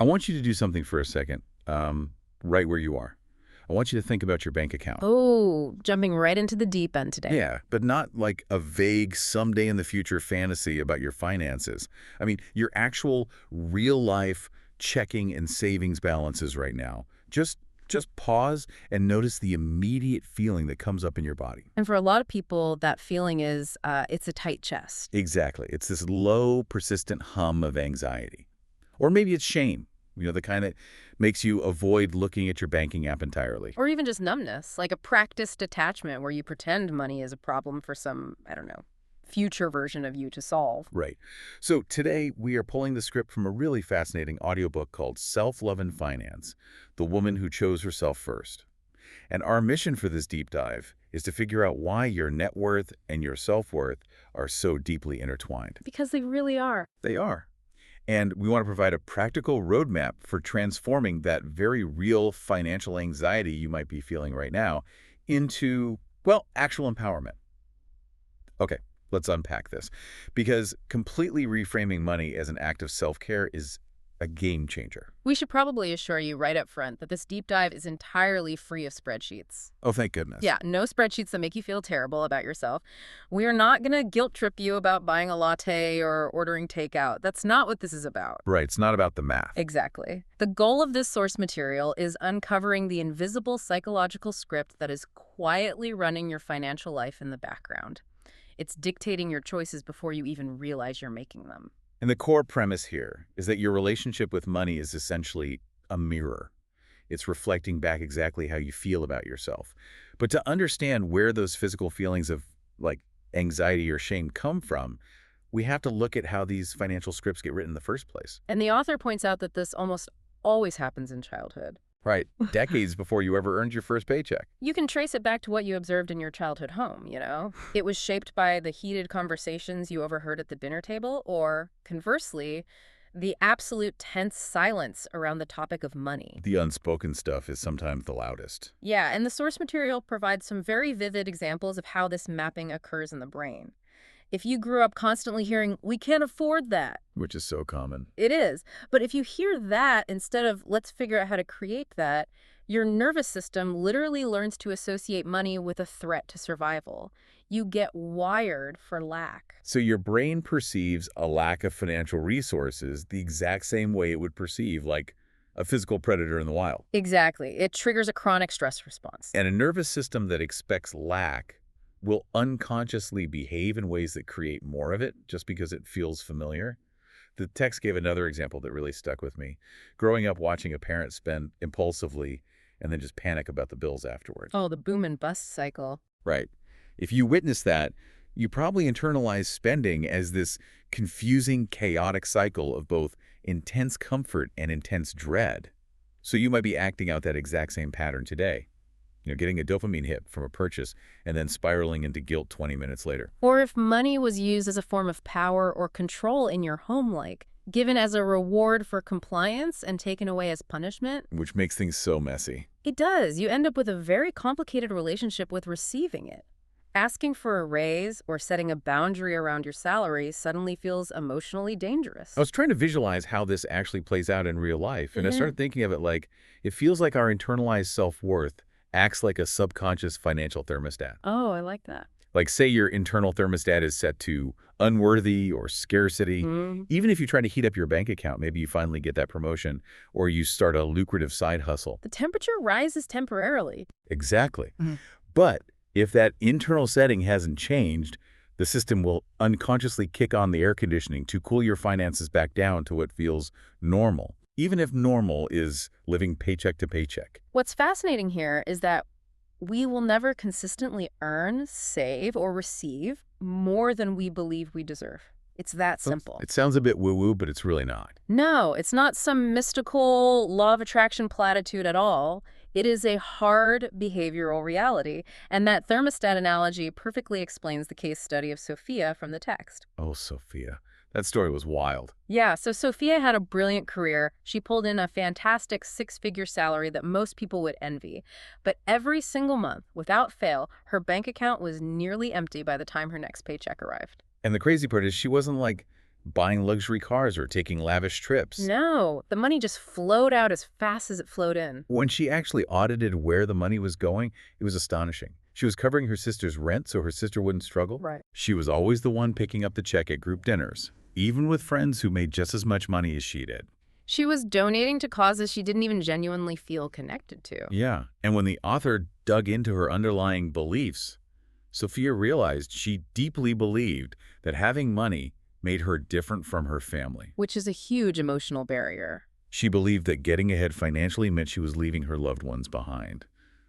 I want you to do something for a second, right where you are. I want you to think about your bank account. Oh, jumping right into the deep end today. Yeah, but not like a vague someday in the future fantasy about your finances. I mean, your actual real-life checking and savings balances right now. Just pause and notice the immediate feeling that comes up in your body. And for a lot of people, that feeling is it's a tight chest. Exactly. It's this low, persistent hum of anxiety. Or maybe it's shame, the kind that makes you avoid looking at your banking app entirely. Or even just numbness, like a practiced detachment where you pretend money is a problem for some, I don't know, future version of you to solve. Right. So today we are pulling the script from a really fascinating audiobook called Self-Love and Finance, The Woman Who Chose Herself First. And our mission for this deep dive is to figure out why your net worth and your self-worth are so deeply intertwined. Because they really are. They are. And we want to provide a practical roadmap for transforming that very real financial anxiety you might be feeling right now into, well, actual empowerment. Okay, let's unpack this. Because completely reframing money as an act of self-care is a game changer. We should probably assure you right up front that this deep dive is entirely free of spreadsheets. Oh, thank goodness. Yeah, no spreadsheets that make you feel terrible about yourself. We are not going to guilt trip you about buying a latte or ordering takeout. That's not what this is about. Right, it's not about the math. Exactly. The goal of this source material is uncovering the invisible psychological script that is quietly running your financial life in the background. It's dictating your choices before you even realize you're making them. And the core premise here is that your relationship with money is essentially a mirror. It's reflecting back exactly how you feel about yourself. But to understand where those physical feelings of, like, anxiety or shame come from, we have to look at how these financial scripts get written in the first place. And the author points out that this almost always happens in childhood. Right, decades before you ever earned your first paycheck. You can trace it back to what you observed in your childhood home, It was shaped by the heated conversations you overheard at the dinner table, or, conversely, the absolute tense silence around the topic of money. The unspoken stuff is sometimes the loudest. Yeah, and the source material provides some very vivid examples of how this mapping occurs in the brain. If you grew up constantly hearing, "We can't afford that," Which is so common. it is. But if you hear that instead of, "Let's figure out how to create that," your nervous system literally learns to associate money with a threat to survival. You get wired for lack. So your brain perceives a lack of financial resources the exact same way it would perceive, like, a physical predator in the wild. Exactly. It triggers a chronic stress response. And a nervous system that expects lack will unconsciously behave in ways that create more of it just because it feels familiar. The text gave another example that really stuck with me. Growing up watching a parent spend impulsively and then just panic about the bills afterward. Oh, the boom and bust cycle. Right. If you witness that, you probably internalize spending as this confusing, chaotic cycle of both intense comfort and intense dread. So you might be acting out that exact same pattern today. Getting a dopamine hit from a purchase and then spiraling into guilt 20 minutes later. Or if money was used as a form of power or control in your home, like given as a reward for compliance and taken away as punishment. Which makes things so messy. It does. You end up with a very complicated relationship with receiving it. Asking for a raise or setting a boundary around your salary suddenly feels emotionally dangerous. I was trying to visualize how this actually plays out in real life, and I started thinking of it like, it feels like our internalized self-worth acts like a subconscious financial thermostat. Oh, I like that. Like, say your internal thermostat is set to unworthy or scarcity. Even if you try to heat up your bank account, maybe you finally get that promotion or you start a lucrative side hustle. The temperature rises temporarily. Exactly. But if that internal setting hasn't changed, the system will unconsciously kick on the air conditioning to cool your finances back down to what feels normal, even if normal is living paycheck to paycheck. What's fascinating here is that we will never consistently earn, save, or receive more than we believe we deserve. It's that simple. It sounds a bit woo-woo, but it's really not. No, it's not some mystical law of attraction platitude at all. It is a hard behavioral reality, and that thermostat analogy perfectly explains the case study of Sophia from the text. Oh, Sophia. That story was wild. Yeah, so Sophia had a brilliant career. She pulled in a fantastic six-figure salary that most people would envy. But every single month, without fail, her bank account was nearly empty by the time her next paycheck arrived. And the crazy part is she wasn't like buying luxury cars or taking lavish trips. No, the money just flowed out as fast as it flowed in. When she actually audited where the money was going, it was astonishing. She was covering her sister's rent so her sister wouldn't struggle. Right. She was always the one picking up the check at group dinners, even with friends who made just as much money as she did. She was donating to causes she didn't even genuinely feel connected to. Yeah, and when the author dug into her underlying beliefs, Sophia realized she deeply believed that having money made her different from her family. Which is a huge emotional barrier. She believed that getting ahead financially meant she was leaving her loved ones behind.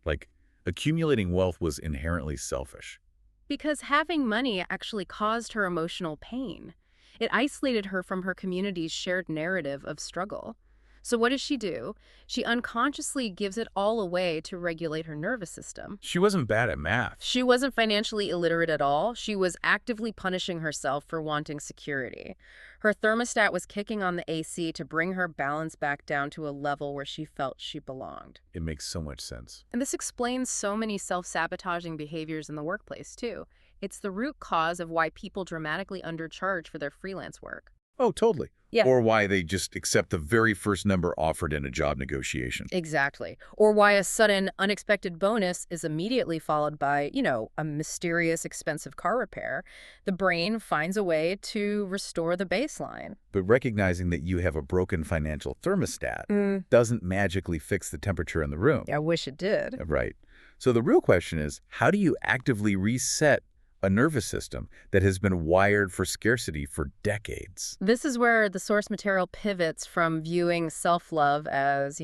Like, accumulating wealth was inherently selfish. Because having money actually caused her emotional pain. It isolated her from her community's shared narrative of struggle. So what does she do? She unconsciously gives it all away to regulate her nervous system. She wasn't bad at math. She wasn't financially illiterate at all. She was actively punishing herself for wanting security. Her thermostat was kicking on the AC to bring her balance back down to a level where she felt she belonged. It makes so much sense. And this explains so many self-sabotaging behaviors in the workplace, too. It's the root cause of why people dramatically undercharge for their freelance work. Oh, totally. Yeah. Or why they just accept the very first number offered in a job negotiation. Exactly. Or why a sudden, unexpected bonus is immediately followed by, a mysterious, expensive car repair. The brain finds a way to restore the baseline. But recognizing that you have a broken financial thermostat doesn't magically fix the temperature in the room. I wish it did. Right. So the real question is, how do you actively reset a nervous system that has been wired for scarcity for decades? This is where the source material pivots from viewing self-love as,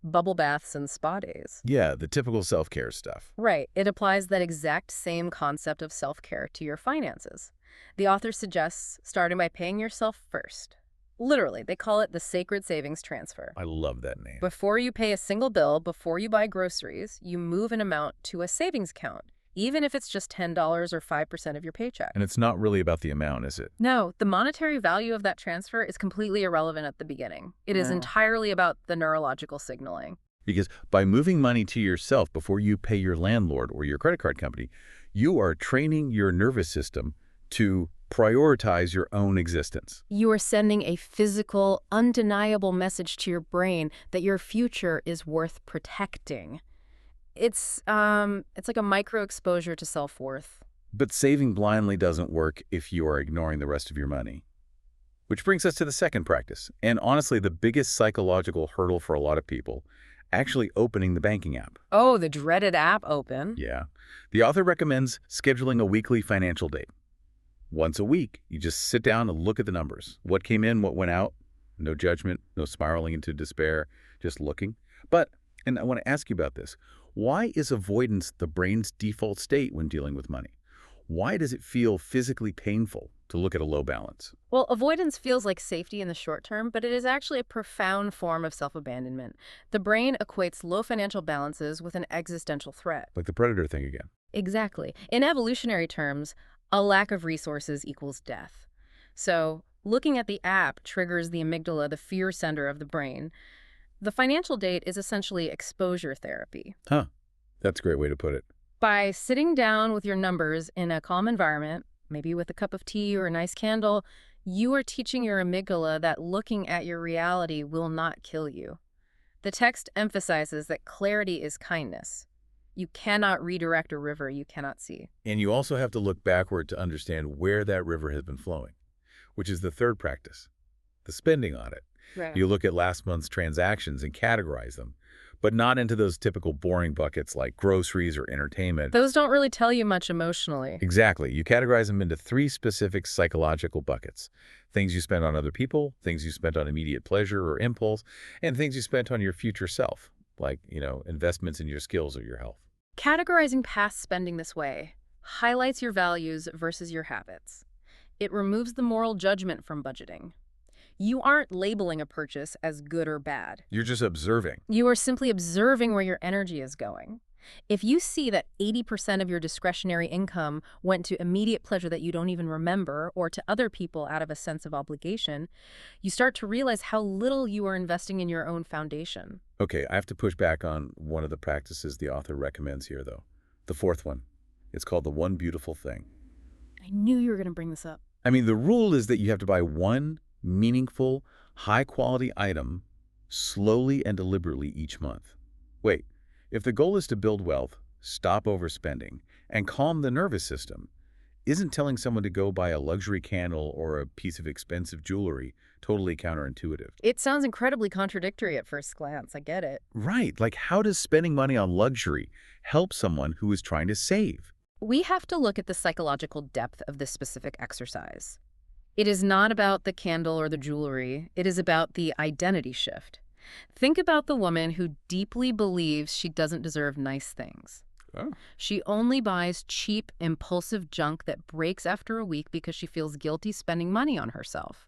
bubble baths and spa days. Yeah, the typical self-care stuff. Right. It applies that exact same concept of self-care to your finances. The author suggests starting by paying yourself first. Literally, they call it the sacred savings transfer. I love that name. Before you pay a single bill, before you buy groceries, you move an amount to a savings account, even if it's just $10 or 5% of your paycheck. And it's not really about the amount, is it? No, the monetary value of that transfer is completely irrelevant at the beginning. It is entirely about the neurological signaling. Because by moving money to yourself before you pay your landlord or your credit card company, you are training your nervous system to prioritize your own existence. You are sending a physical, undeniable message to your brain that your future is worth protecting. It's like a micro exposure to self-worth. But saving blindly doesn't work if you are ignoring the rest of your money. Which brings us to the second practice, and honestly the biggest psychological hurdle for a lot of people, actually opening the banking app. Oh, the dreaded app open. Yeah. The author recommends scheduling a weekly financial date. Once a week, you just sit down and look at the numbers. What came in, what went out. No judgment, no spiraling into despair, just looking. And I want to ask you about this. Why is avoidance the brain's default state when dealing with money? Why does it feel physically painful to look at a low balance? Well, avoidance feels like safety in the short term, but it is actually a profound form of self-abandonment. The brain equates low financial balances with an existential threat. Like the predator thing again. Exactly. In evolutionary terms, a lack of resources equals death. So, looking at the app triggers the amygdala, the fear center of the brain. The financial date is essentially exposure therapy. Huh. That's a great way to put it. By sitting down with your numbers in a calm environment, maybe with a cup of tea or a nice candle, you are teaching your amygdala that looking at your reality will not kill you. The text emphasizes that clarity is kindness. You cannot redirect a river you cannot see. And you also have to look backward to understand where that river has been flowing, which is the third practice, the spending audit. Right. You look at last month's transactions and categorize them, but not into those typical boring buckets like groceries or entertainment. Those don't really tell you much emotionally. Exactly. You categorize them into three specific psychological buckets. Things you spend on other people, things you spent on immediate pleasure or impulse, and things you spent on your future self, like, investments in your skills or your health. Categorizing past spending this way highlights your values versus your habits. It removes the moral judgment from budgeting. You aren't labeling a purchase as good or bad. You're just observing. You are simply observing where your energy is going. If you see that 80% of your discretionary income went to immediate pleasure that you don't even remember or to other people out of a sense of obligation, you start to realize how little you are investing in your own foundation. Okay, I have to push back on one of the practices the author recommends here, though. The fourth one. It's called the one beautiful thing. I knew you were going to bring this up. I mean, the rule is that you have to buy one meaningful, high-quality item slowly and deliberately each month. Wait, if the goal is to build wealth, stop overspending, and calm the nervous system, isn't telling someone to go buy a luxury candle or a piece of expensive jewelry totally counterintuitive? It sounds incredibly contradictory at first glance. I get it. Right, like how does spending money on luxury help someone who is trying to save? We have to look at the psychological depth of this specific exercise. It is not about the candle or the jewelry. It is about the identity shift. Think about the woman who deeply believes she doesn't deserve nice things. Oh. She only buys cheap, impulsive junk that breaks after a week because she feels guilty spending money on herself.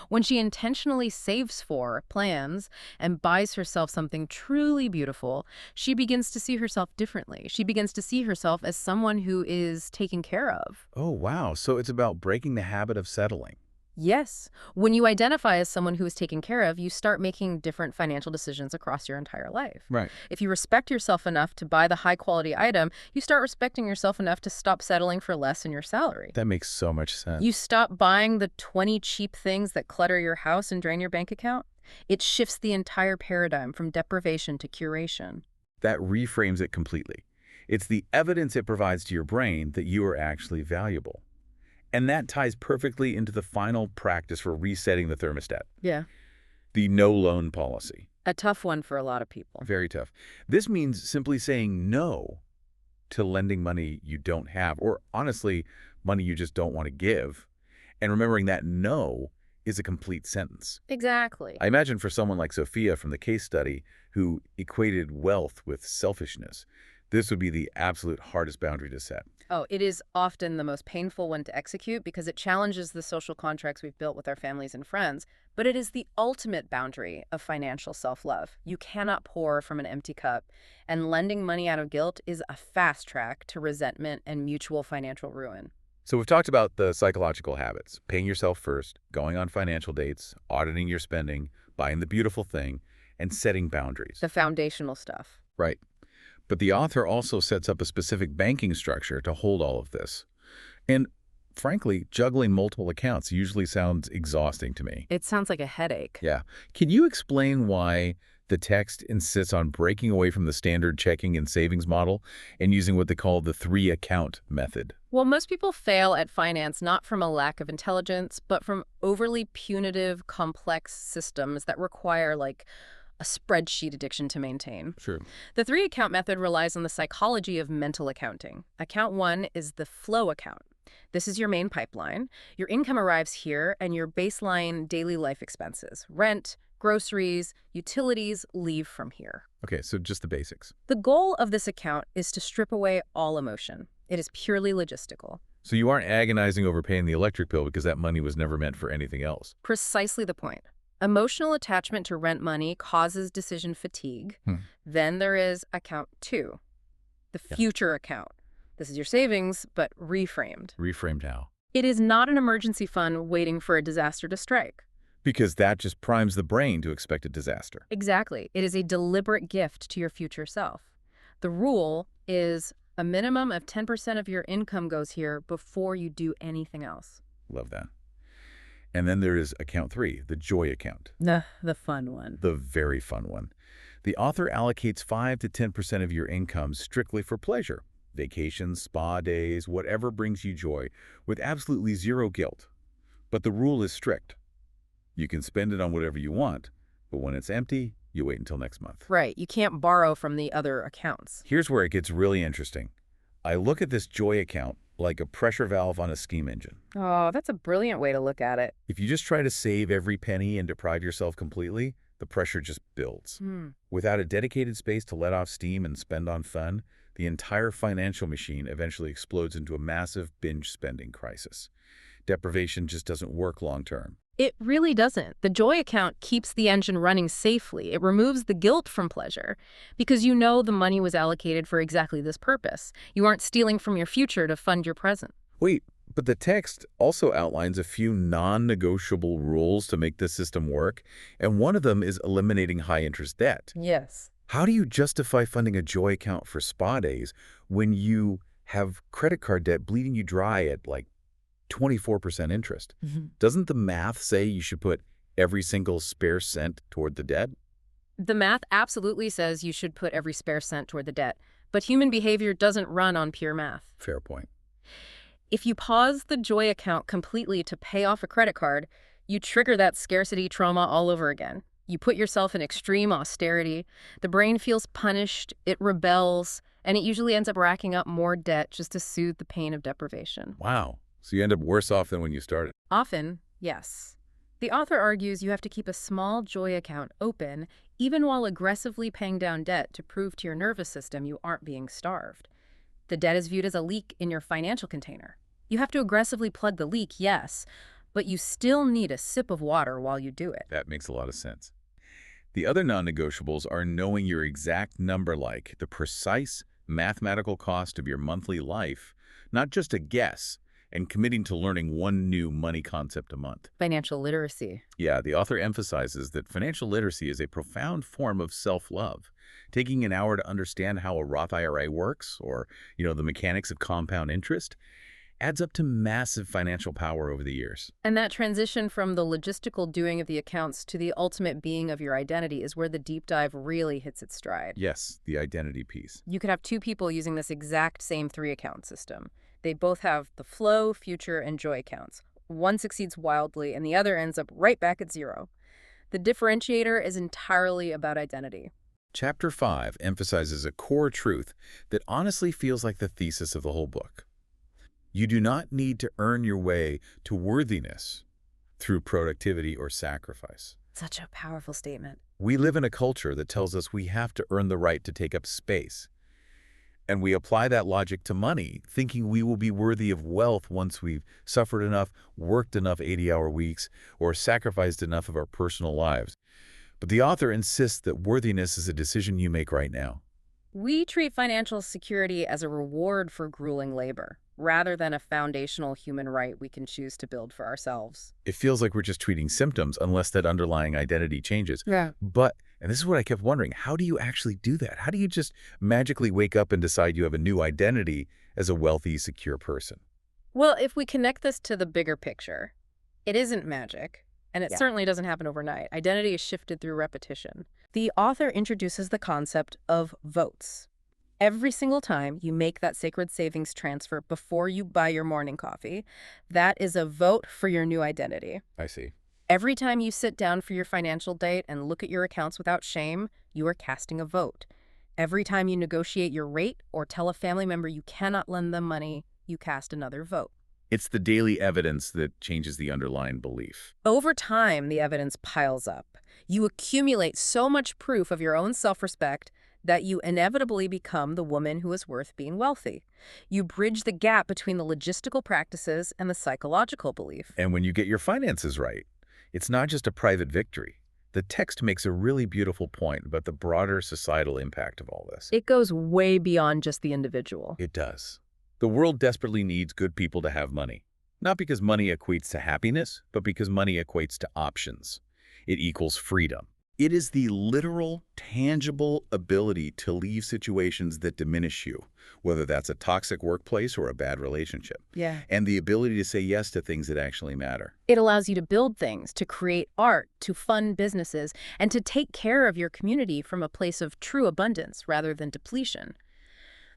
When she intentionally saves for, plans, and buys herself something truly beautiful, she begins to see herself differently. She begins to see herself as someone who is taken care of. Oh, wow. So it's about breaking the habit of settling. Yes. When you identify as someone who is taken care of, you start making different financial decisions across your entire life. Right. If you respect yourself enough to buy the high-quality item, you start respecting yourself enough to stop settling for less in your salary. That makes so much sense. You stop buying the 20 cheap things that clutter your house and drain your bank account. It shifts the entire paradigm from deprivation to curation. That reframes it completely. It's the evidence it provides to your brain that you are actually valuable. And that ties perfectly into the final practice for resetting the thermostat, Yeah. the no loan policy. A tough one for a lot of people. Very tough. This means simply saying no to lending money you don't have, or honestly, money you just don't want to give. And remembering that no is a complete sentence. Exactly. I imagine for someone like Sophia from the case study who equated wealth with selfishness, this would be the absolute hardest boundary to set. Oh, it is often the most painful one to execute because it challenges the social contracts we've built with our families and friends, but it is the ultimate boundary of financial self-love. You cannot pour from an empty cup, and lending money out of guilt is a fast track to resentment and mutual financial ruin. So we've talked about the psychological habits, paying yourself first, going on financial dates, auditing your spending, buying the beautiful thing, and setting boundaries. The foundational stuff. Right. But the author also sets up a specific banking structure to hold all of this. And frankly, juggling multiple accounts usually sounds exhausting to me. It sounds like a headache. Yeah. Can you explain why the text insists on breaking away from the standard checking and savings model and using what they call the three-account method? Well, most people fail at finance not from a lack of intelligence, but from overly punitive, complex systems that require, like, a spreadsheet addiction to maintain. Sure. The three-account method relies on the psychology of mental accounting. Account one is the flow account. This is your main pipeline. Your income arrives here, and your baseline daily life expenses, rent, groceries, utilities, leave from here. Okay, so just the basics. The goal of this account is to strip away all emotion. It is purely logistical. So you aren't agonizing over paying the electric bill because that money was never meant for anything else. Precisely the point. Emotional attachment to rent money causes decision fatigue. Then there is account two, the future account. This is your savings, but reframed. Reframed how? It is not an emergency fund waiting for a disaster to strike. Because that just primes the brain to expect a disaster. Exactly. It is a deliberate gift to your future self. The rule is a minimum of 10% of your income goes here before you do anything else. Love that. And then there is account three, the joy account. The fun one. The very fun one. The author allocates 5 to 10% of your income strictly for pleasure. Vacations, spa days, whatever brings you joy, with absolutely zero guilt. But the rule is strict. You can spend it on whatever you want, but when it's empty, you wait until next month. Right. You can't borrow from the other accounts. Here's where it gets really interesting. I look at this joy account like a pressure valve on a steam engine. Oh, that's a brilliant way to look at it. If you just try to save every penny and deprive yourself completely, the pressure just builds. Without a dedicated space to let off steam and spend on fun, the entire financial machine eventually explodes into a massive binge spending crisis. Deprivation just doesn't work long term. It really doesn't. The joy account keeps the engine running safely. It removes the guilt from pleasure because you know the money was allocated for exactly this purpose. You aren't stealing from your future to fund your present. Wait, but the text also outlines a few non-negotiable rules to make this system work, and one of them is eliminating high-interest debt. Yes. How do you justify funding a joy account for spa days when you have credit card debt bleeding you dry at like 24% interest. Mhm. Doesn't the math say you should put every single spare cent toward the debt? The math absolutely says you should put every spare cent toward the debt, but human behavior doesn't run on pure math. Fair point. If you pause the joy account completely to pay off a credit card, you trigger that scarcity trauma all over again. You put yourself in extreme austerity, the brain feels punished, it rebels, and it usually ends up racking up more debt just to soothe the pain of deprivation. Wow. So you end up worse off than when you started. Often, yes. The author argues you have to keep a small joy account open, even while aggressively paying down debt to prove to your nervous system you aren't being starved. The debt is viewed as a leak in your financial container. You have to aggressively plug the leak, yes, but you still need a sip of water while you do it. That makes a lot of sense. The other non-negotiables are knowing your exact number, like the precise mathematical cost of your monthly life, not just a guess, and committing to learning one new money concept a month. Financial literacy. Yeah, the author emphasizes that financial literacy is a profound form of self-love. Taking an hour to understand how a Roth IRA works, or, the mechanics of compound interest, adds up to massive financial power over the years. And that transition from the logistical doing of the accounts to the ultimate being of your identity is where the deep dive really hits its stride. Yes, the identity piece. You could have two people using this exact same three-account system. They both have the flow, future, and joy accounts. One succeeds wildly, and the other ends up right back at zero. The differentiator is entirely about identity. Chapter 5 emphasizes a core truth that honestly feels like the thesis of the whole book. You do not need to earn your way to worthiness through productivity or sacrifice. Such a powerful statement. We live in a culture that tells us we have to earn the right to take up space. And we apply that logic to money, thinking we will be worthy of wealth once we've suffered enough, worked enough 80-hour weeks, or sacrificed enough of our personal lives. But the author insists that worthiness is a decision you make right now. We treat financial security as a reward for grueling labor, rather than a foundational human right we can choose to build for ourselves. It feels like we're just treating symptoms unless that underlying identity changes. Yeah. But, and this is what I kept wondering, how do you actually do that? How do you just magically wake up and decide you have a new identity as a wealthy, secure person? Well, if we connect this to the bigger picture, it isn't magic, and it certainly doesn't happen overnight. Identity is shifted through repetition. The author introduces the concept of votes. Every single time you make that sacred savings transfer before you buy your morning coffee, that is a vote for your new identity. I see. Every time you sit down for your financial date and look at your accounts without shame, you are casting a vote. Every time you negotiate your rate or tell a family member you cannot lend them money, you cast another vote. It's the daily evidence that changes the underlying belief. Over time, the evidence piles up. You accumulate so much proof of your own self-respect that you inevitably become the woman who is worth being wealthy. You bridge the gap between the logistical practices and the psychological belief. And when you get your finances right, it's not just a private victory. The text makes a really beautiful point about the broader societal impact of all this. It goes way beyond just the individual. It does. The world desperately needs good people to have money. Not because money equates to happiness, but because money equates to options. It equals freedom. It is the literal, tangible ability to leave situations that diminish you, whether that's a toxic workplace or a bad relationship. Yeah. And the ability to say yes to things that actually matter. It allows you to build things, to create art, to fund businesses, and to take care of your community from a place of true abundance rather than depletion.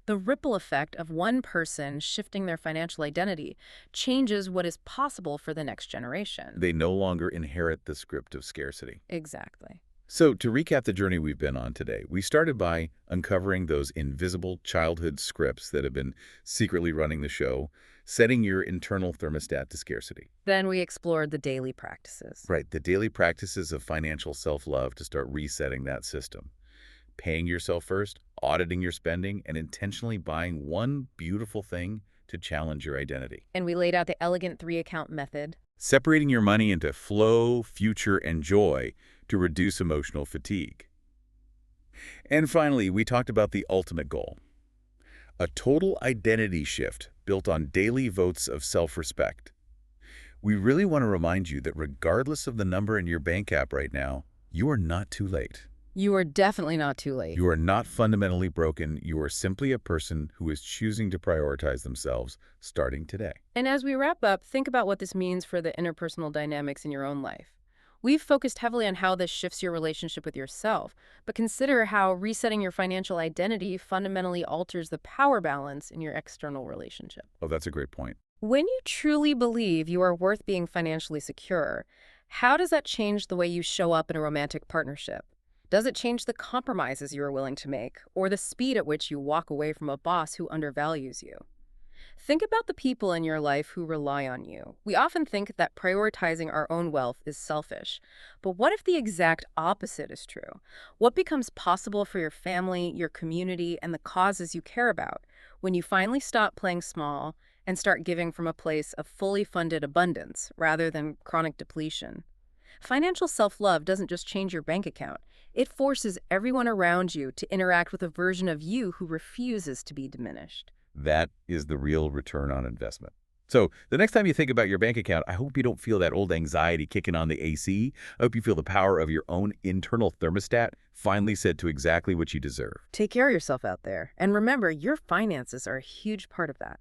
The ripple effect of one person shifting their financial identity changes what is possible for the next generation. They no longer inherit the script of scarcity. Exactly. So, to recap the journey we've been on today, we started by uncovering those invisible childhood scripts that have been secretly running the show, setting your internal thermostat to scarcity. Then we explored the daily practices. Right, the daily practices of financial self-love to start resetting that system. Paying yourself first, auditing your spending, and intentionally buying one beautiful thing to challenge your identity. And we laid out the elegant three-account method. Separating your money into flow, future, and joy to reduce emotional fatigue. And finally, we talked about the ultimate goal. A total identity shift built on daily votes of self-respect. We really want to remind you that regardless of the number in your bank app right now, you are not too late. You are definitely not too late. You are not fundamentally broken. You are simply a person who is choosing to prioritize themselves starting today. And as we wrap up, think about what this means for the interpersonal dynamics in your own life. We've focused heavily on how this shifts your relationship with yourself, but consider how resetting your financial identity fundamentally alters the power balance in your external relationship. Oh, that's a great point. When you truly believe you are worth being financially secure, how does that change the way you show up in a romantic partnership? Does it change the compromises you are willing to make, or the speed at which you walk away from a boss who undervalues you? Think about the people in your life who rely on you. We often think that prioritizing our own wealth is selfish. But what if the exact opposite is true? What becomes possible for your family, your community, and the causes you care about when you finally stop playing small and start giving from a place of fully funded abundance rather than chronic depletion? Financial self-love doesn't just change your bank account. It forces everyone around you to interact with a version of you who refuses to be diminished. That is the real return on investment. So the next time you think about your bank account, I hope you don't feel that old anxiety kicking on the AC. I hope you feel the power of your own internal thermostat finally set to exactly what you deserve. Take care of yourself out there. And remember, your finances are a huge part of that.